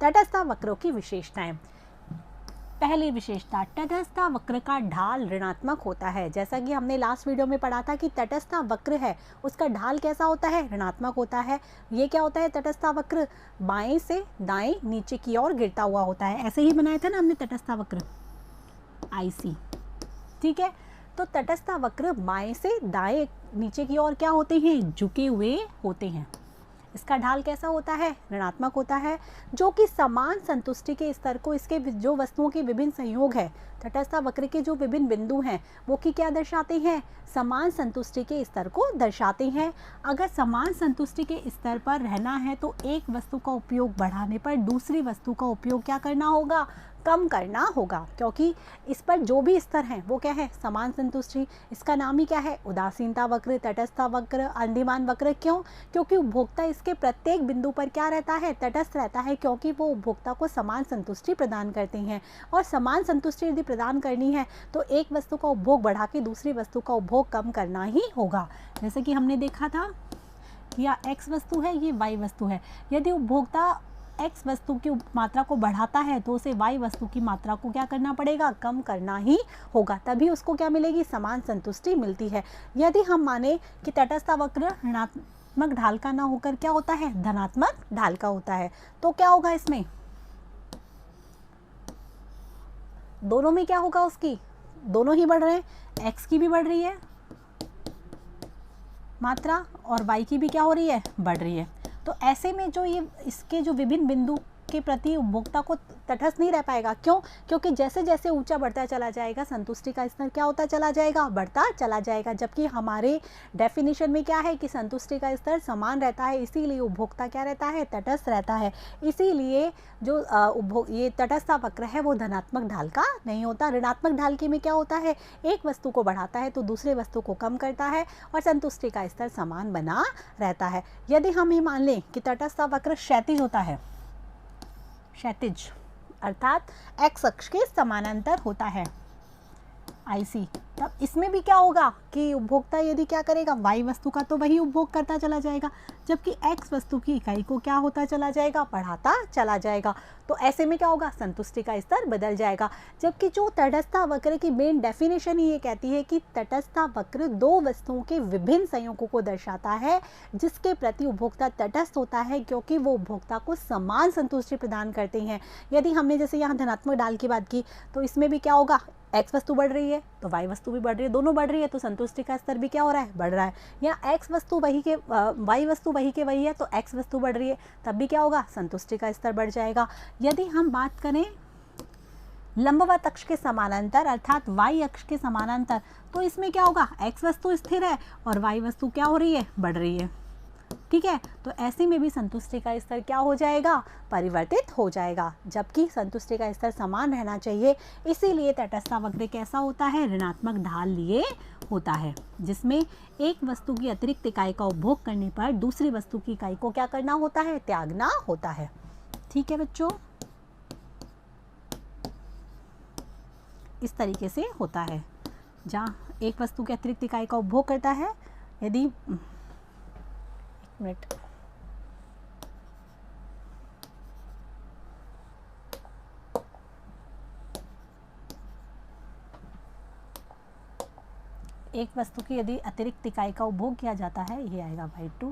तटस्थ वक्रों की विशेषताएं। पहली विशेषता, तटस्थ वक्र का ढाल ऋणात्मक होता है। जैसा कि हमने लास्ट वीडियो में पढ़ा था कि तटस्थ वक्र है उसका ढाल कैसा होता है, ऋणात्मक होता है। ये क्या होता है, तटस्थ वक्र बाएं से दाएं नीचे की ओर गिरता हुआ होता है। ऐसे ही बनाया था ना हमने तटस्थ वक्र IC, ठीक है। तो तटस्थ वक्र बाएं से दाएं नीचे की ओर क्या होते हैं, झुके हुए होते हैं। इसका ढाल कैसा होता है, ऋणात्मक होता है, जो कि समान संतुष्टि के स्तर को, इसके जो वस्तुओं के विभिन्न संयोग है, तटस्थ वक्र के जो विभिन्न बिंदु हैं वो कि क्या दर्शाते हैं, समान संतुष्टि के स्तर को दर्शाते हैं। अगर समान संतुष्टि के स्तर पर रहना है तो एक वस्तु का उपयोग बढ़ाने पर दूसरी वस्तु का उपयोग क्या करना होगा, कम करना होगा, क्योंकि इस पर जो भी स्तर हैं वो क्या है, समान संतुष्टि। इसका नाम ही क्या है, उदासीनता वक्र, तटस्थ वक्र, अंतिमान वक्र। क्यों, क्योंकि उपभोक्ता इसके प्रत्येक बिंदु पर क्या रहता है, तटस्थ रहता है, क्योंकि वो उपभोक्ता को समान संतुष्टि प्रदान करते हैं। और समान संतुष्टि यदि प्रदान करनी है तो एक वस्तु का उपभोग बढ़ा के दूसरी वस्तु का उपभोग कम करना ही होगा। जैसे कि हमने देखा था, या X वस्तु है, ये Y वस्तु है। यदि उपभोक्ता X वस्तु की मात्रा को बढ़ाता है तो उसे Y वस्तु की मात्रा को क्या करना पड़ेगा, कम करना ही होगा, तभी उसको क्या मिलेगी, समान संतुष्टि मिलती है। यदि हम माने कि तटस्थ वक्र ऋणात्मक ढाल का ना होकर क्या होता है, धनात्मक ढाल का होता है, तो क्या होगा, इसमें दोनों में क्या होगा, उसकी दोनों ही बढ़ रहे हैं, X की भी बढ़ रही है मात्रा और Y की भी क्या हो रही है, बढ़ रही है। तो ऐसे में जो ये इसके जो विभिन्न बिंदु के प्रति उपभोक्ता को तटस्थ नहीं रह पाएगा। क्यों, क्योंकि जैसे जैसे ऊंचा बढ़ता चला जाएगा संतुष्टि का स्तर क्या होता चला जाएगा, बढ़ता चला जाएगा। जबकि हमारे डेफिनेशन में क्या है कि संतुष्टि का स्तर समान रहता है, इसीलिए उपभोक्ता क्या रहता है, तटस्थ रहता है। इसीलिए जो ये तटस्थ वक्र है वो धनात्मक ढाल का नहीं होता। ऋणात्मक ढाल के में क्या होता है, एक वस्तु को बढ़ाता है तो दूसरे वस्तु को कम करता है और संतुष्टि का स्तर समान बना रहता है। यदि हम ये मान लें कि तटस्थ वक्र क्षैतिज होता है, क्षैतिज अर्थात X अक्ष के समानांतर होता है IC, तब इसमें भी क्या होगा कि उपभोक्ता यदि क्या करेगा, Y वस्तु का तो वही उपभोग करता चला जाएगा, जबकि X वस्तु की इकाई को क्या होता चला जाएगा, बढ़ाता चला जाएगा। तो ऐसे में क्या होगा, संतुष्टि का स्तर बदल जाएगा। जबकि जो तटस्थ वक्र की मेन डेफिनेशन ही ये कहती है कि तटस्थ वक्र दो वस्तुओं के विभिन्न संयोगों को दर्शाता है जिसके प्रति उपभोक्ता तटस्थ होता है, क्योंकि वो उपभोक्ता को समान संतुष्टि प्रदान करते हैं। यदि हमने जैसे यहाँ धनात्मक ढाल की बात की तो इसमें भी क्या होगा, X वस्तु बढ़ रही है तो Y वस्तु भी बढ़ रही है, दोनों बढ़ रही है तो संतुष्टि का स्तर भी क्या हो रहा है, बढ़ रहा है। या X वस्तु वही के Y वस्तु वही के वही है तो X वस्तु बढ़ रही है, तब भी क्या होगा, संतुष्टि का स्तर बढ़ जाएगा। यदि हम बात करें लंबवत अक्ष के समानांतर अर्थात Y अक्ष के समानांतर, तो इसमें क्या होगा, X वस्तु स्थिर है और Y वस्तु क्या हो रही है, बढ़ रही है, ठीक है। तो ऐसे में भी संतुष्टि का स्तर क्या हो जाएगा, परिवर्तित हो जाएगा, जबकि संतुष्टि का स्तर समान रहना चाहिए। इसीलिए तटस्थ वक्र कैसा होता है, ऋणात्मक ढाल लिए होता है, जिसमें एक वस्तु की अतिरिक्त इकाई का उपभोग करने पर दूसरी वस्तु की इकाई को क्या करना होता है, त्यागना होता है। ठीक है बच्चों, इस तरीके से होता है, जहाँ एक वस्तु की अतिरिक्त इकाई का उपभोग करता है। यदि मिनट, एक वस्तु की यदि अतिरिक्त इकाई का उपभोग किया जाता है, ये आएगा y2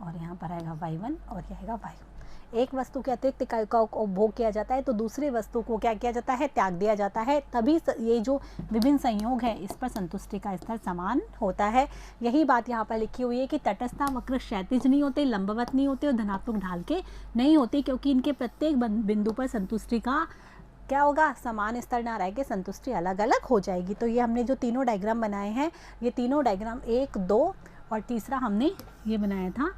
और यहाँ पर आएगा y1 और ये आएगा y1। एक वस्तु की अतिरिक्त इकाई का उपभोग किया जाता है तो दूसरी वस्तु को क्या किया जाता है, त्याग दिया जाता है, तभी ये जो विभिन्न संयोग है इस पर संतुष्टि का स्तर समान होता है। यही बात यहाँ पर लिखी हुई है कि तटस्थ वक्र क्षैतिज नहीं होते, लंबवत नहीं होते और धनात्मक ढाल के नहीं होते, क्योंकि इनके प्रत्येक बिंदु पर संतुष्टि का क्या होगा, समान स्तर ना रह के संतुष्टि अलग अलग हो जाएगी। तो ये हमने जो तीनों डायग्राम बनाए हैं, ये तीनों डायग्राम 1, 2 और तीसरा हमने ये बनाया था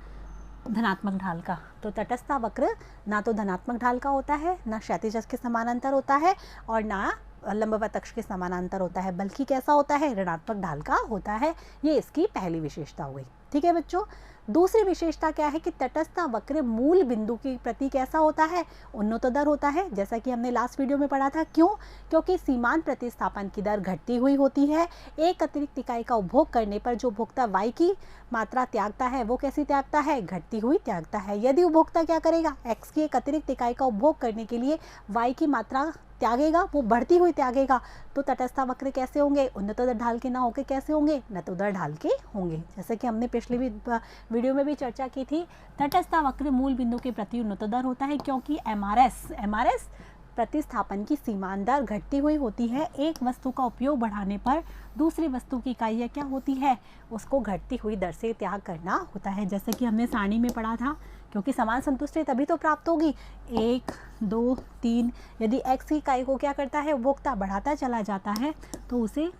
धनात्मक ढाल का। तो तटस्थ वक्र ना तो धनात्मक ढाल का होता है, ना क्षैतिज अक्ष के समानांतर होता है और ना लंबवत अक्ष के समानांतर होता है, बल्कि कैसा होता है, ऋणात्मक ढाल का होता है। ये इसकी पहली विशेषता हो गई। ठीक है बच्चों, दूसरी विशेषता क्या है कि तटस्थ वक्र मूल बिंदु के प्रति कैसा होता है, उन्नतोदर होता है, जैसा कि हमने लास्ट वीडियो में पढ़ा था। क्यों? क्योंकि सीमांत प्रतिस्थापन की दर घटती हुई होती है। एक अतिरिक्त इकाई का उपभोग करने पर जो उपभोक्ता y की मात्रा त्यागता है वो कैसी त्यागता है, घटती हुई त्यागता है। यदि उपभोक्ता क्या करेगा, x की एक अतिरिक्त इकाई का उपभोग करने के लिए y की मात्रा त्यागेगा, वो बढ़ती हुई त्यागेगा, तो तटस्थ वक्र कैसे होंगे, उन्नतोदर ढाल के ना होकर कैसे होंगे, नतोदर ढाल के होंगे। जैसे कि हमने पिछली वीडियो में भी चर्चा की थी, तटस्थ वक्र मूल बिंदु के प्रति उन्नतोदर होता है क्योंकि एमआरएस प्रतिस्थापन की सीमांत दर घटती हुई होती है। एक वस्तु का उपयोग बढ़ाने पर दूसरी वस्तु की इकाई क्या होती है, उसको घटती हुई दर से त्याग करना होता है। जैसे कि हमने सारणी में पढ़ा था, क्योंकि समान संतुष्टि तभी तो प्राप्त होगी, 1 2 3। यदि x की इकाई को क्या करता है, उपभोक्ता बढ़ाता चला जाता है, तो उसे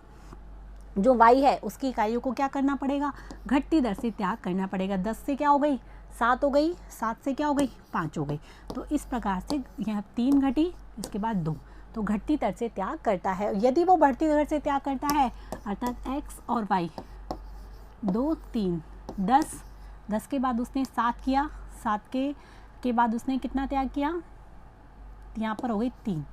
जो y है उसकी इकाइयों को क्या करना पड़ेगा, घटती दर से त्याग करना पड़ेगा। 10 से क्या हो गई, 7 हो गई, 7 से क्या हो गई, 5 हो गई। तो इस प्रकार से यह 3 घटी, इसके बाद 2, तो घटती दर से त्याग करता है। यदि वो बढ़ती दर से त्याग करता है, अर्थात x और y 2 3 10 के बाद उसने 7 किया, 7 के बाद उसने कितना त्याग किया, यहाँ पर हो गई 3,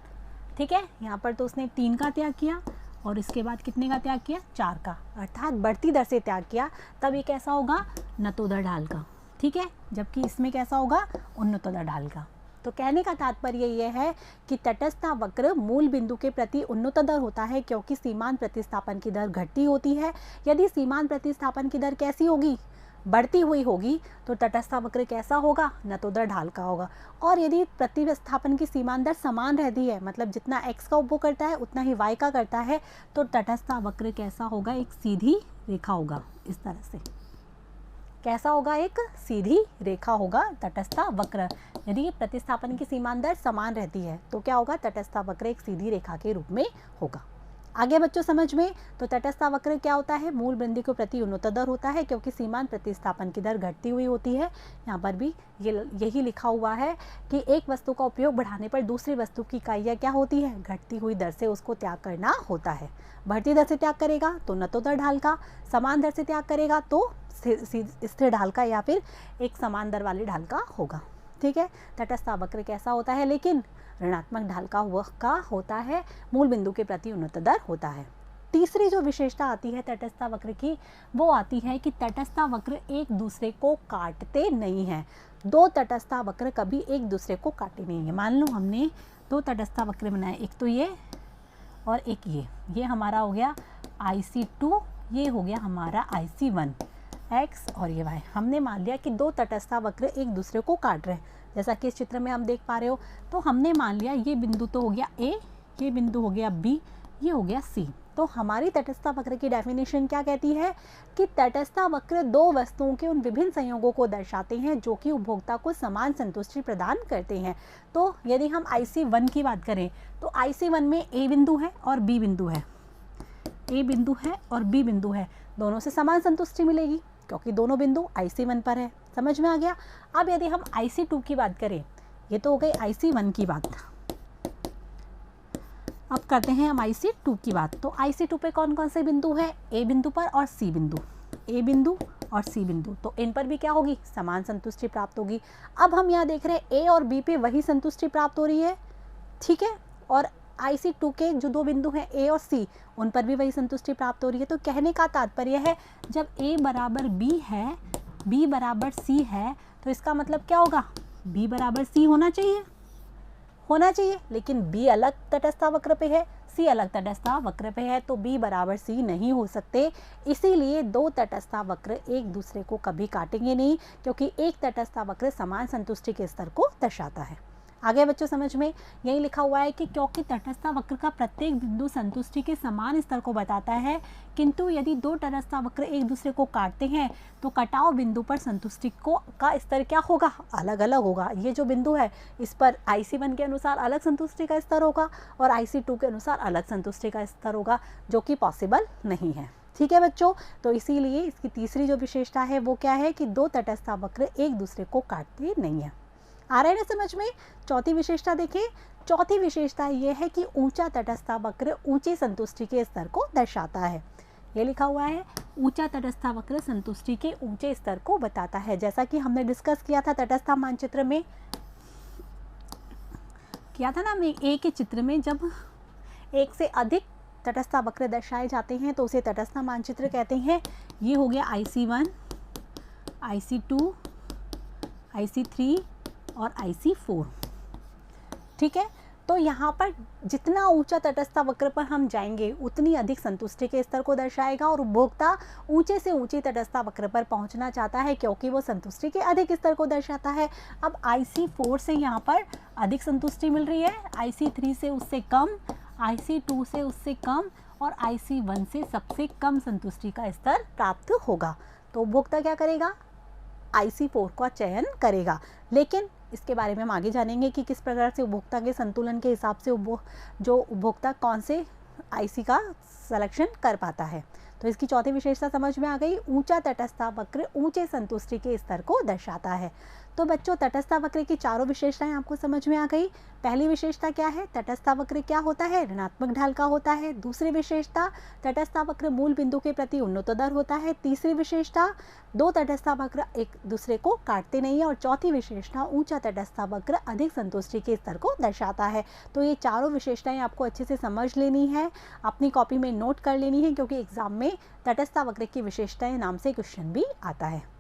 ठीक है। यहाँ पर तो उसने 3 का त्याग किया और इसके बाद कितने का त्याग किया, 4 का, अर्थात बढ़ती दर से त्याग किया। तब ये कैसा होगा, नतोदर ढाल का, ठीक है। जबकि इसमें कैसा होगा, उन्नतोदर ढाल का। तो कहने का तात्पर्य यह है कि तटस्थ वक्र मूल बिंदु के प्रति उन्नतोदर होता है क्योंकि सीमांत प्रतिस्थापन की दर घटती होती है। यदि सीमांत प्रतिस्थापन की दर कैसी होगी, बढ़ती हुई होगी, तो तटस्थ वक्र कैसा होगा, नतोदर ढाल का होगा। और यदि प्रतिस्थापन की सीमांत दर समान रहती है, मतलब जितना x का उपभोग करता है उतना ही y का करता है, तो तटस्थ वक्र कैसा होगा, एक सीधी रेखा होगा। इस तरह से कैसा होगा, एक सीधी रेखा होगा तटस्थ वक्र। यदि प्रतिस्थापन की सीमांत दर समान रहती है तो क्या होगा, तटस्थ वक्र एक सीधी रेखा के रूप में होगा। आगे बच्चों समझ में, तो तटस्थ वक्र क्या होता है, मूल बिंदु के प्रति उन्नतोदर होता है क्योंकि सीमांत प्रतिस्थापन की दर घटती हुई होती है। यहाँ पर भी यही लिखा हुआ है कि एक वस्तु का उपयोग बढ़ाने पर दूसरी वस्तु की इकाइयाँ क्या होती है, घटती हुई दर से उसको त्याग करना होता है। बढ़ती दर से त्याग करेगा तो नतोदर ढाल का, समान दर से त्याग करेगा तो स्थिर ढाल का या फिर एक समान दर वाली ढाल का होगा, ठीक है। तटस्थ वक्र कैसा होता है, लेकिन ऋणात्मक ढाल का होता है, मूल बिंदु के प्रति उन्नतोदर होता है। तीसरी जो विशेषता आती है तटस्थ वक्र की, वो आती है कि तटस्थ वक्र एक दूसरे को काटते नहीं हैं। दो तटस्थ वक्र कभी एक दूसरे को काटे नहीं है। मान लो हमने दो तटस्थ वक्र बनाए, एक तो ये और एक ये हमारा हो गया IC2, ये हो गया हमारा IC1, x और ये y। हमने मान लिया कि दो तटस्थ वक्र एक दूसरे को काट रहे हैं, जैसा कि इस चित्र में हम देख पा रहे हो। तो हमने मान लिया ये बिंदु तो हो गया A, ये बिंदु हो गया B, ये हो गया C। तो हमारी तटस्थ वक्र की डेफिनेशन क्या कहती है कि तटस्थ वक्र दो वस्तुओं के उन विभिन्न संयोगों को दर्शाते हैं जो कि उपभोक्ता को समान संतुष्टि प्रदान करते हैं। तो यदि हम IC1 की बात करें तो IC1 में A बिंदु है और B बिंदु है, A बिंदु है और B बिंदु है, दोनों से समान संतुष्टि मिलेगी क्योंकि दोनों बिंदु IC1 पर है। समझ में आ गया। अब यदि हम IC2 की बात करें, ये तो हो गई IC1 की बात, अब करते हैं हम IC2 की बात। तो IC2 पे कौन कौन से बिंदु है, A बिंदु पर और C बिंदु, A बिंदु और C बिंदु, तो इन पर भी क्या होगी, समान संतुष्टि प्राप्त होगी। अब हम यहाँ देख रहे हैं A और B पे वही संतुष्टि प्राप्त हो रही है, ठीक है, और IC2 के जो दो बिंदु हैं A और C, उन पर भी वही संतुष्टि प्राप्त हो रही है। तो कहने का तात्पर्य है जब A बराबर B है, B बराबर C है, तो इसका मतलब क्या होगा, B बराबर C होना चाहिए, लेकिन B अलग तटस्थ वक्र पे है, C अलग तटस्थ वक्र पे है, तो B बराबर C नहीं हो सकते। इसीलिए दो तटस्थ वक्र एक दूसरे को कभी काटेंगे नहीं, क्योंकि एक तटस्थ वक्र समान संतुष्टि के स्तर को दर्शाता है। आगे बच्चों समझ में, यही लिखा हुआ है कि क्योंकि तटस्थ वक्र का प्रत्येक बिंदु संतुष्टि के समान स्तर को बताता है, किंतु यदि दो तटस्थ वक्र एक दूसरे को काटते हैं तो कटाव बिंदु पर संतुष्टि का स्तर क्या होगा, अलग अलग होगा। ये जो बिंदु है इस पर IC1 के अनुसार अलग संतुष्टि का स्तर होगा और IC2 के अनुसार अलग संतुष्टि का स्तर होगा, जो कि पॉसिबल नहीं है। ठीक है बच्चों, तो इसीलिए इसकी तीसरी जो विशेषता है वो क्या है कि दो तटस्थ वक्र एक दूसरे को काटते नहीं है। आ रहा है ना समझ में। चौथी विशेषता देखें। चौथी विशेषता यह है कि ऊंचा तटस्थ वक्र ऊंची संतुष्टि के स्तर को दर्शाता है। ये लिखा हुआ है ऊंचा तटस्था वक्र संतुष्टि के ऊंचे स्तर को बताता है। जैसा कि हमने डिस्कस किया था तटस्था मानचित्र में, किया था ना हमने ए के चित्र में, जब एक से अधिक तटस्था वक्र दर्शाए जाते हैं तो उसे तटस्था मानचित्र कहते हैं। ये हो गया IC1, IC2, IC3 और IC4। ठीक है, तो यहाँ पर जितना ऊंचा तटस्था वक्र पर हम जाएंगे उतनी अधिक संतुष्टि के स्तर को दर्शाएगा, और उपभोक्ता ऊंचे से ऊंचे तटस्था वक्र पर पहुँचना चाहता है क्योंकि वो संतुष्टि के अधिक स्तर को दर्शाता है। अब IC4 से यहाँ पर अधिक संतुष्टि मिल रही है, IC3 से उससे कम, IC2 से उससे कम और IC1 से सबसे कम संतुष्टि का स्तर प्राप्त होगा। तो उपभोक्ता क्या करेगा, IC4 का चयन करेगा। लेकिन इसके बारे में हम आगे जानेंगे कि किस प्रकार से उपभोक्ता के संतुलन के हिसाब से जो उपभोक्ता कौन से IC का सिलेक्शन कर पाता है। तो इसकी चौथी विशेषता समझ में आ गई, ऊंचा तटस्था वक्र ऊंचे संतुष्टि के स्तर को दर्शाता है। तो बच्चों तटस्था वक्र की चारों विशेषताएं आपको समझ में आ गई। पहली विशेषता क्या है, तटस्था वक्र क्या होता है, ऋणात्मक ढाल का होता है। दूसरी विशेषता, तटस्था वक्र मूल बिंदु के प्रति उन्नतोत्तर होता है। तीसरी विशेषता, दो तटस्था वक्र एक दूसरे को काटते नहीं है। और चौथी विशेषता, ऊंचा तटस्था वक्र अधिक संतुष्टि के स्तर को दर्शाता है। तो ये चारों विशेषताएं आपको अच्छे से समझ लेनी है, अपनी कॉपी में नोट कर लेनी है, क्योंकि एग्जाम में तटस्था वक्र की विशेषताएं नाम से क्वेश्चन भी आता है।